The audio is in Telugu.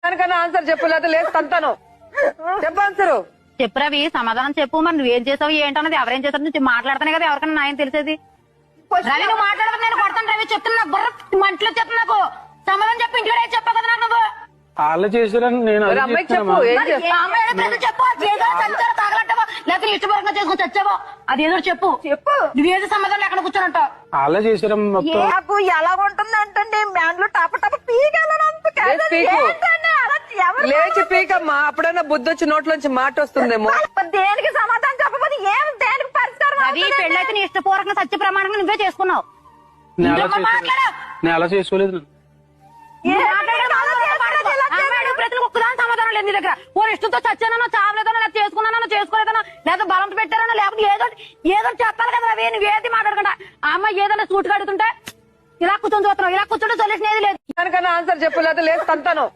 దానికన్నా ఆన్సర్ చెప్పు, లేదా లేదు తంతాను. చెప్పు ఆన్సరు. చెప్పు రవి, సమాధానం చెప్పు. మరి నువ్వేం చేసావు ఏంటన్నది, ఎవరేం చేశారు నువ్వు మాట్లాడుతున్నాయి కదా, ఎవరికైనా న్యాయం తెలిసేది. రవి నువ్వు మాట్లాడదు, నేను కొడతాను రవి. చెప్తున్నా బుర్ర మంటలో చెప్పు, నాకు సమాధానం చెప్పు. ఇంట్లో చెప్పావు కదా నాకు నువ్వు. వాళ్ళు చేశారని నేను మరి అమ్మాయికి చెప్పు, ఏం చేస్తావు? చెప్పు, చచ్చారో తాగలంటావో లేకపోతే ఇష్టపూర్వకంగా చేసుకుని చచ్చావో అది ఏదో చెప్పు. చెప్పు. నువ్వేదో సమాధానం ఎక్కడ కూర్చోనంటావు. వాళ్ళే చేశారు మొత్తం. నాకు ఎలా ఉంటుంది అంటే మ్యాన్లు టప టప పీకాలంత లేదు, పీకు. లేచి పీకమ్మా, అప్పుడైనా బుద్ధి వచ్చి నోట్లోంచి మాట వస్తుందేమో. దేనికి సమాధానం చెప్పబోదు, ఏం దేనికి పరిష్కారం రవి పెళ్ళైతే నీ ఇష్టపూర్వకంగా సత్య ప్రమాణంగా నువ్వే చేసుకున్నావు. నేను అలా చేసుకోలేదు. ప్రతి ఒక్కదాని సమాధానం లేదు నీ దగ్గర. ఓ ఇష్టంతో చచ్చానో చావలేదనో లేదా చేసుకున్నానో చేసుకోలేదనో లేదా బలం పెట్టారనో లేకపోతే ఏదో చెప్పాలి కదా రవి. నువ్వు ఏది మాట్లాడకుండా ఆ అమ్మాయి ఏదైనా సూట్ కడుతుంటే ఇలా కూర్చొని చూస్తున్నావు. ఇలా కూర్చుంటే సొల్యూషన్ ఏది లేదు. దానికన్నా ఆన్సర్ చెప్పు, లేదా లేదు తంతాను.